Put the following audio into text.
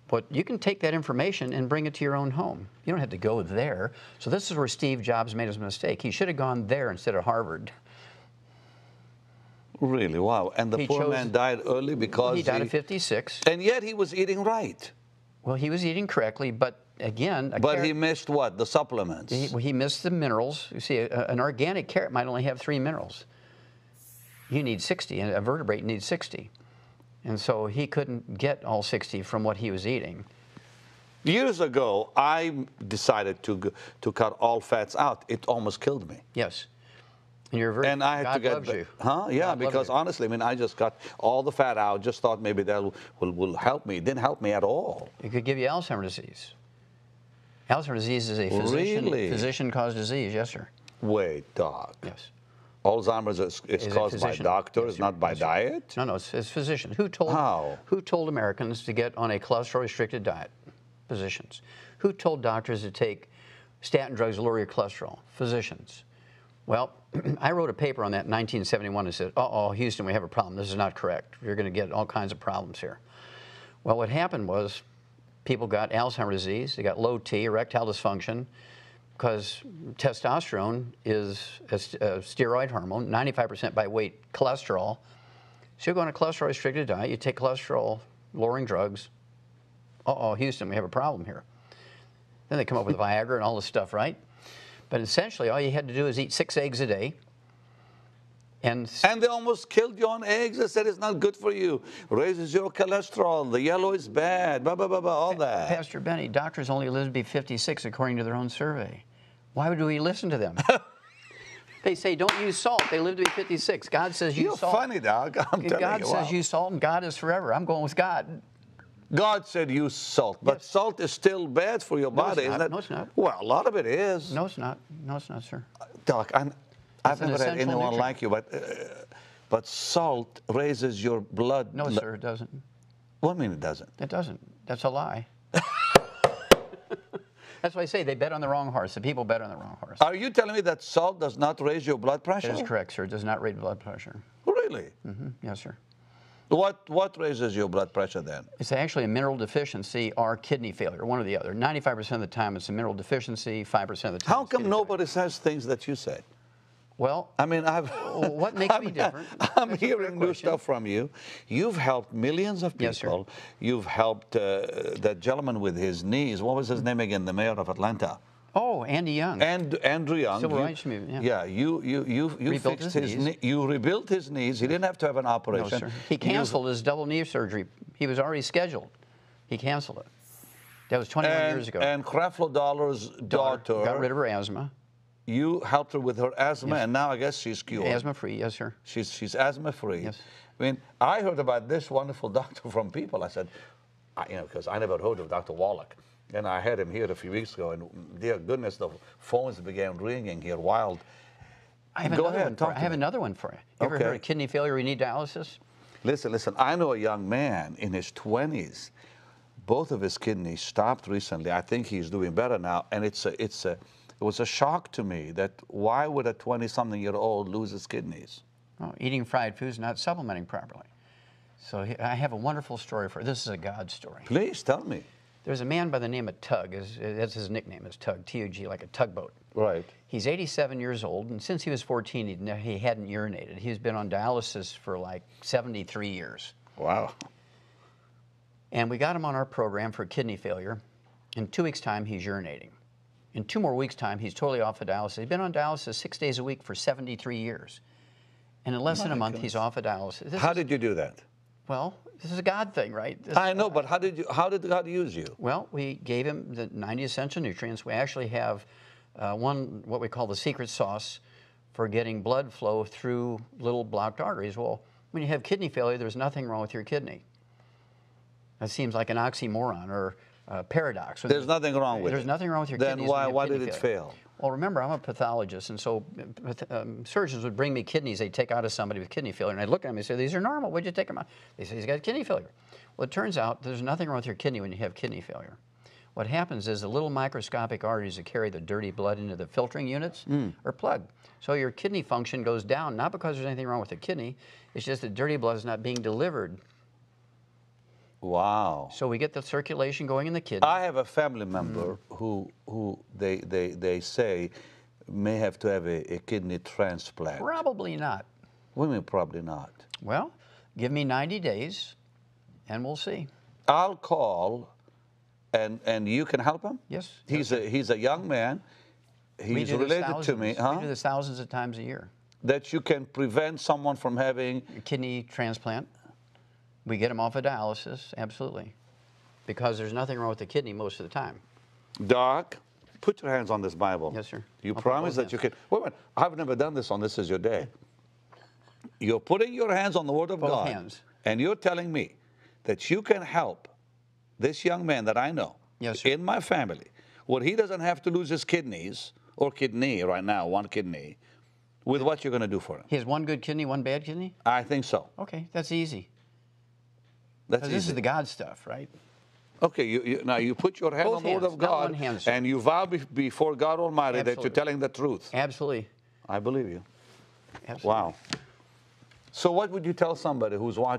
But you can take that information and bring it to your own home. You don't have to go there. So this is where Steve Jobs made his mistake. He should have gone there instead of Harvard. Really? Wow. And the poor man died early because he died at 56. And yet he was eating right. Well, he was eating correctly, but again... But he missed what? The supplements. He missed the minerals. You see, an organic carrot might only have 3 minerals. You need 60, and a vertebrate needs 60. And so he couldn't get all 60 from what he was eating. Years ago, I decided to cut all fats out. It almost killed me. Yes. And you're very, and I had God to get, loves you. Huh? Yeah, God because honestly, I mean, I just cut all the fat out. Just thought maybe that will help me. It didn't help me at all. It could give you Alzheimer's disease. Alzheimer's disease is a physician-caused disease. Yes, sir. Wait, Doc. Yes. Alzheimer's is caused by doctors, yes, not by diet? No, it's physicians. Who told Americans to get on a cholesterol-restricted diet? Physicians. Who told doctors to take statin drugs to lower your cholesterol? Physicians. Well, I wrote a paper on that in 1971 and said, uh-oh, Houston, we have a problem. This is not correct. You're going to get all kinds of problems here. Well, what happened was people got Alzheimer's disease. They got low T, erectile dysfunction, because testosterone is a steroid hormone, 95% by weight cholesterol. So you go on a cholesterol-restricted diet, you take cholesterol-lowering drugs. Uh-oh, Houston, we have a problem here. Then they come up with Viagra and all this stuff, right? But essentially, all you had to do is eat 6 eggs a day. And they almost killed you on eggs. They said it's not good for you. Raises your cholesterol. The yellow is bad. Blah, blah, blah, blah, all that. Pastor Benny, doctors only live to be 56 according to their own survey. Why would we listen to them? They say don't use salt. They live to be 56. God says use salt. You're funny, Doc. I'm telling you. God says use salt, and God is forever. I'm going with God. God said use salt, but yes, salt is still bad for your body, isn't it? No, it's not. Well, a lot of it is. No, it's not. No, it's not, sir. Doc, I've never had anyone nutrient like you, but salt raises your blood. No, sir, it doesn't. What do you mean it doesn't? It doesn't. That's a lie. That's why I say they bet on the wrong horse. The people bet on the wrong horse. Are you telling me that salt does not raise your blood pressure? That is correct, sir. It does not raise blood pressure. Really? Mm-hmm. Yes, sir. What raises your blood pressure then? It's actually a mineral deficiency or kidney failure, one or the other. 95% of the time it's a mineral deficiency, 5% of the time How come nobody says things that you say? Well, I mean, what makes me different? I'm hearing new stuff from you. You've helped millions of people. Yes, sir. You've helped that gentleman with his knees. What was his name again? The mayor of Atlanta. Oh, Andy Young. Andrew Young. Civil rights movement. Yeah, you fixed his knee. You rebuilt his knees. He didn't have to have an operation. No, sir. He canceled his double knee surgery. He was already scheduled. He canceled it. That was 21 years ago. And Creflo Dollar's daughter got rid of her asthma. You helped her with her asthma, yes, and now I guess she's cured. Asthma-free, yes, sir. She's asthma-free. Yes. I mean, I heard about this wonderful doctor from people. I said, because I never heard of Dr. Wallach. And I had him here a few weeks ago, and dear goodness, the phones began ringing here, wild. I have another one for you. You ever heard of kidney failure, you need dialysis? Listen, I know a young man in his 20s. Both of his kidneys stopped recently. I think he's doing better now, and it was a shock to me that why would a 20-something-year-old lose his kidneys? Oh, eating fried foods, not supplementing properly. So I have a wonderful story for you. This is a God story. Please, tell me. There's a man by the name of Tug. That's his nickname, is Tug, T-U-G, like a tugboat. Right. He's 87 years old, and since he was 14, he hadn't urinated. He's been on dialysis for like 73 years. Wow. And we got him on our program for kidney failure. In 2 weeks' time, he's urinating. In 2 more weeks' time, he's totally off of dialysis. He's been on dialysis 6 days a week for 73 years. And in less than a month, he's off of dialysis. How did you do that? Well, this is a God thing, right? I know, but how did God use you? Well, we gave him the 90 essential nutrients. We actually have what we call the secret sauce for getting blood flow through little blocked arteries. Well, when you have kidney failure, there's nothing wrong with your kidney. That seems like an oxymoron or a paradox. There's nothing wrong with it. There's nothing wrong with your kidneys. Then why did it fail? Well, remember, I'm a pathologist, and so surgeons would bring me kidneys they'd take out of somebody with kidney failure, and I'd look at them and say, these are normal, why'd you take them out? They say, he's got kidney failure. Well, it turns out there's nothing wrong with your kidney when you have kidney failure. What happens is the little microscopic arteries that carry the dirty blood into the filtering units are plugged. So your kidney function goes down, not because there's anything wrong with the kidney, it's just that dirty blood is not being delivered. Wow. So we get the circulation going in the kidney. I have a family member who they say may have to have a kidney transplant. Probably not. What do you mean probably not? Well, give me 90 days, and we'll see. I'll call, and you can help him? Yes. He's a young man. He's related to me. We do this thousands of times a year. That you can prevent someone from having A kidney transplant. We get them off of dialysis, absolutely. Because there's nothing wrong with the kidney most of the time. Doc, put your hands on this Bible. Yes, sir. You I'll promise put that you can. Wait a minute. I've never done this on This Is Your Day. You're putting your hands on the Word of Both God. hands. And you're telling me that you can help this young man that I know Yes, sir. in my family, where he doesn't have to lose his kidneys, or kidney right now, one kidney, with what you're going to do for him. He has one good kidney, one bad kidney? I think so. Okay, that's easy. That's This easy. is the God stuff, right? Okay, now you put your hand Both on the Word hands, of not God, one hand, sir. and you vow before God Almighty that you're Absolutely. telling the truth. Absolutely. I believe you. Absolutely. Wow. So what would you tell somebody who's watching?